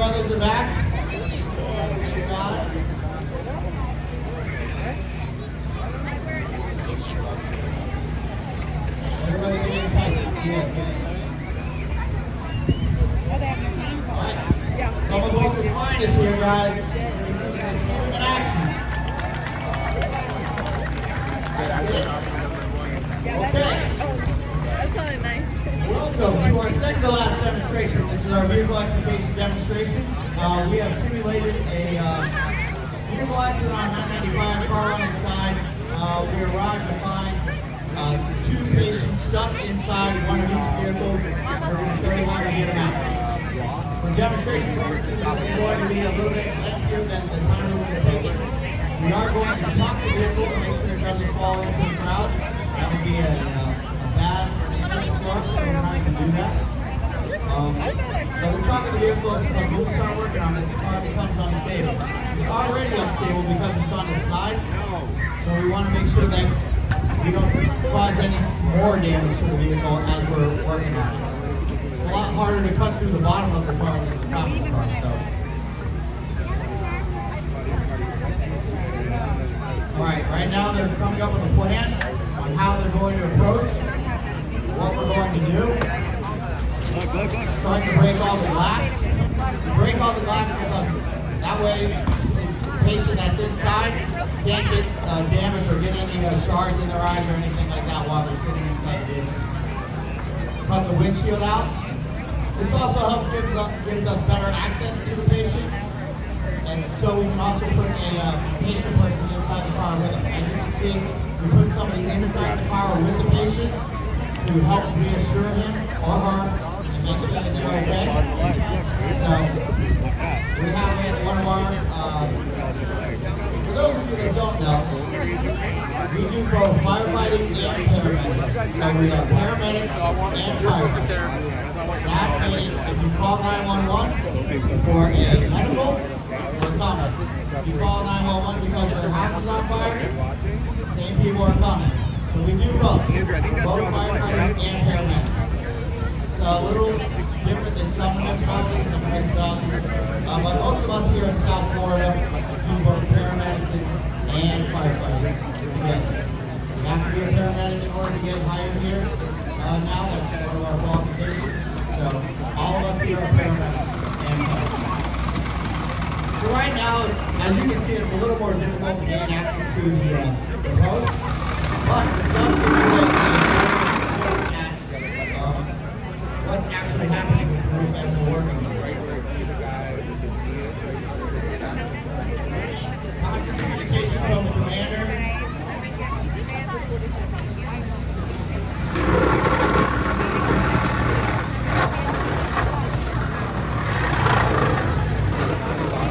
brothers are back. Everybody get in tight. Yes, get in. All right. Some of Boca's finest here, guys. See them in action. Okay. That's really nice. Welcome to our second to last demonstration. This is our vehicle extrication demonstration. We have simulated a vehicle accident on 995, car on inside. We arrived to find two patients stuck inside one of each vehicle. We're going to show you how to get them out. For demonstration purposes, this is going to be a little bit lengthier than the time that we're going to take it. We are going to chock the vehicle to make sure it doesn't fall into the crowd. That would be a bad for us, so we're not going to do that. So we're chocking the vehicle because when we start working on it, the car becomes unstable. It's already unstable because it's on its side, so we want to make sure that we don't cause any more damage to the vehicle as we're working on it. It's a lot harder to cut through the bottom of the car than the top of the car, so. Alright, right now they're coming up with a plan on how they're going to approach, what we're going to do. Starting to break all the glass. Break all the glass because that way the patient that's inside can't get damaged or get any shards in their eyes or anything like that while they're sitting inside the vehicle. Cut the windshield out. This also helps gives us better access to the patient, and so we can also put a patient person inside the car with them. As you can see, we put somebody inside the car with the patient to help reassure him or her and make sure that they're okay. So we have one of our, for those of you that don't know, we do both firefighting and paramedics. So we are paramedics and firefighters. That meaning if you call 911 for a medical or coming, if you call 911 because your house is on fire, same people are coming. So we do both firefighters and paramedics. It's a little different than some municipalities, but most of us here in South Florida do both paramedicine and firefighting together. You have to be a paramedic in order to get hired here. Now that's one of our qualifications. So all of us here are paramedics and firefighters. So right now, as you can see, it's a little more difficult to gain access to the post. But this does give you a look at what's actually happening with the group as we're working on it. Constant communication from the commander.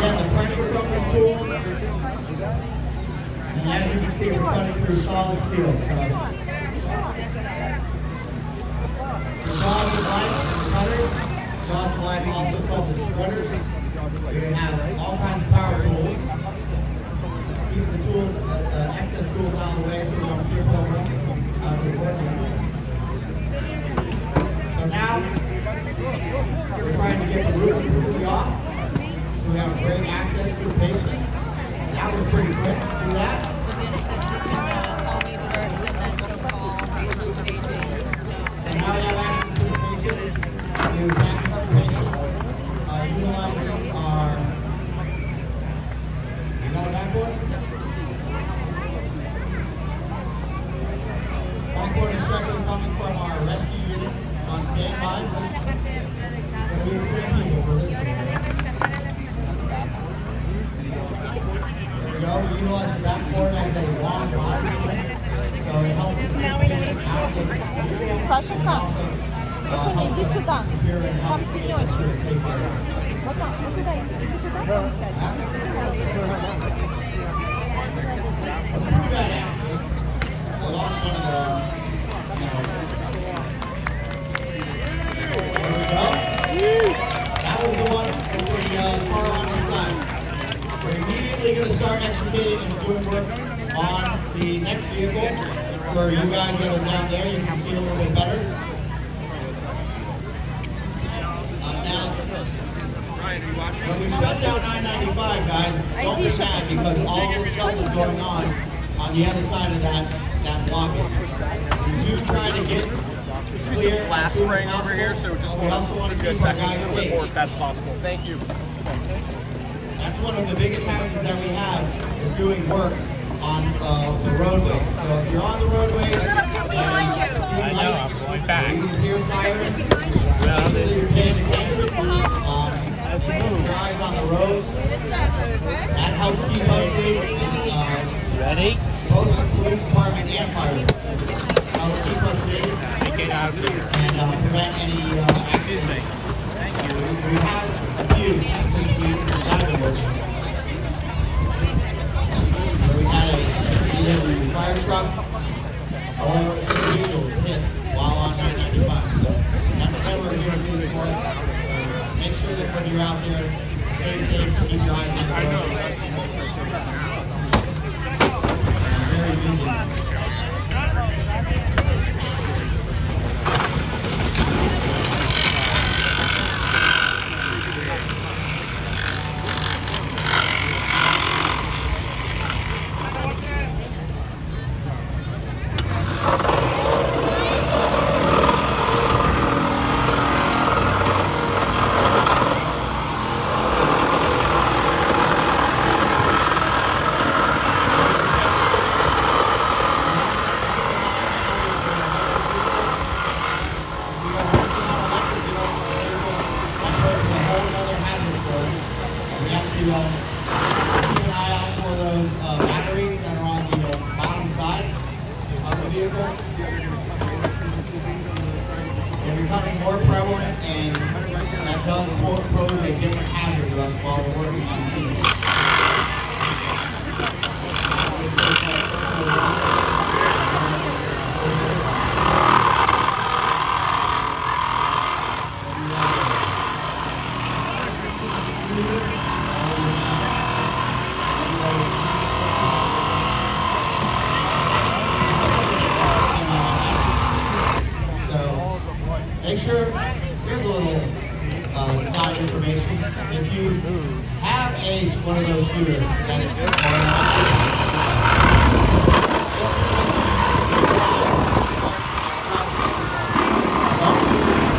Again, the pressure from the tools. And as you can see, we're cutting through solid steel. So, the jaws of life and the cutters, jaws of life also called the spreaders. We have all kinds of power tools. Keeping the tools, the excess tools out of the way so we don't trip over them as we're working. So now, we're trying to get the roof completely off. So we have great access to the patient. That was pretty quick. See that? So now we have access to the patient. We package the patient utilizing our. You got a backboard? Backboard and stretcher coming from our rescue unit on standby. It's going to be the same people for this one. We utilize the backboard as a long body split, so it helps us get the patient out of the vehicle, and also helps us secure and help get them to a safe area. It was a pretty bad accident. I lost one of their arms. There we go. That was the one with the car on inside. We're immediately going to start extricating and doing work on the next vehicle. For you guys that are down there, you can see a little bit better. Now, When we shut down 995, guys, don't be mad because all this stuff is going on the other side of that blockage. We do try to get clear as soon as possible, but we also want to keep our guys safe. If that's possible. Thank you. That's one of the biggest houses that we have is doing work on the roadways. So if you're on the roadways and see lights, or you hear sirens, make sure that you're paying attention. Keep your eyes on the road. That helps keep us safe. Ready? Both the police department and fire helps keep us safe and prevent any accidents. We have a few since I've been working. So we had either a fire truck or individuals hit while on 995. So that's never a good thing for us. So make sure that when you're out there, stay safe, keep your eyes on the road. Very vigilant. Keep an eye out for those batteries that are on the bottom side of the vehicle. They're becoming more prevalent, and that does pose a different hazard to us while we're working on the scene. Make sure, here's a little side information. If you have one of those scooters that are electric, make sure that you utilize don't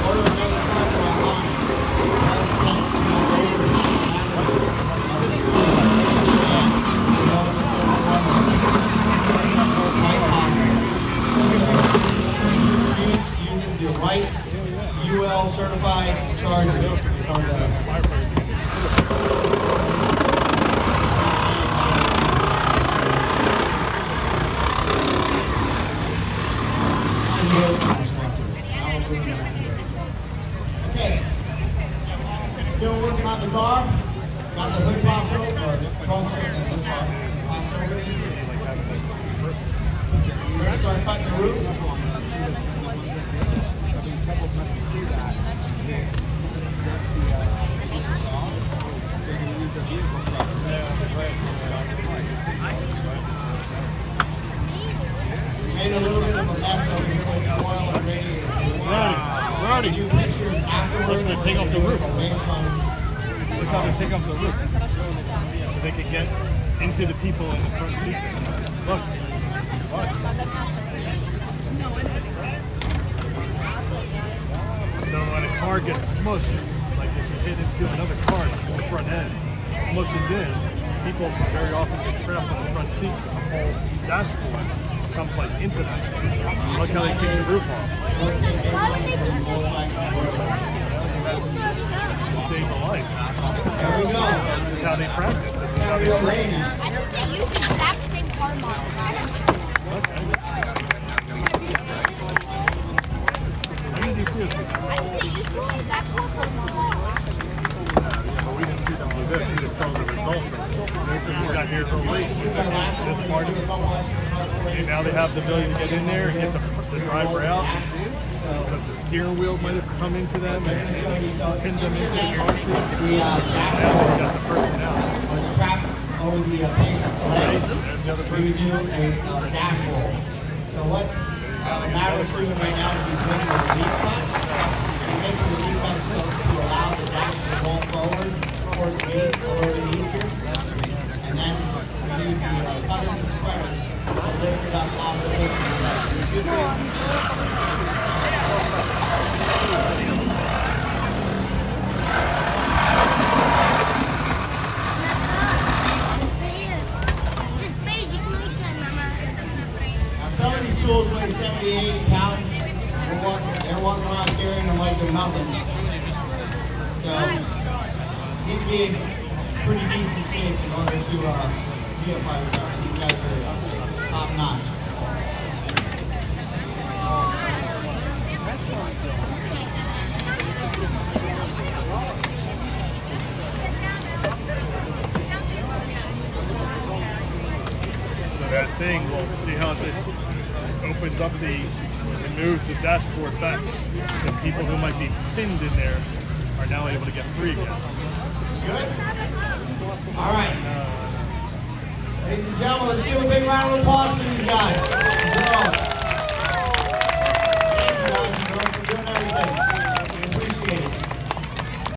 order another charger online. It does tend to over the battery of the scooter and go quite possible. So make sure you're using the right UL certified charger for the okay. Still working on the car. Got the hood popped open, or trunk in this car popped open. We're gonna start cutting the roof. Made a little bit of a mess over here with the oil and radiator. We're already Do pictures afterwards. They're taking off the roof. Away from We're trying to take off the roof so they could get into the people in the front seat. Look. So when a car gets smushed, like if you hit into another car in the front end, smushes in, people very often get trapped on the front seat because the whole dashboard comes like into them. Look how they kick the roof off. Why would they just do Save a life. There we go. This is how they practice. This is how they Real train. lane now. I think they use the exact same car model. How did you see this? I think they use the exact same car model. But we didn't see them do this. We just saw the result. We got here real late. This is our last one. This part of it. And now they have the ability to get in there and get the driver out. Because the steering wheel might have come into them and pinned them into the car seat. The Now we dashboard got the person out. was strapped over the patient's legs. There's the other We person. would do a dash roll. So what Maverick's doing right now is he's making a release cut. So he makes a release cut to allow the dash to roll forward Now some of these tools weigh 70, 80 pounds. They're walking around carrying them like they're nothing. So you need to be in pretty decent shape in order to be a firefighter. These guys are top notch. So that thing, we'll see how this opens up and moves the dashboard back. So people who might be pinned in there are now able to get free again. Good? All right. Ladies and gentlemen, let's give a big round of applause for these guys.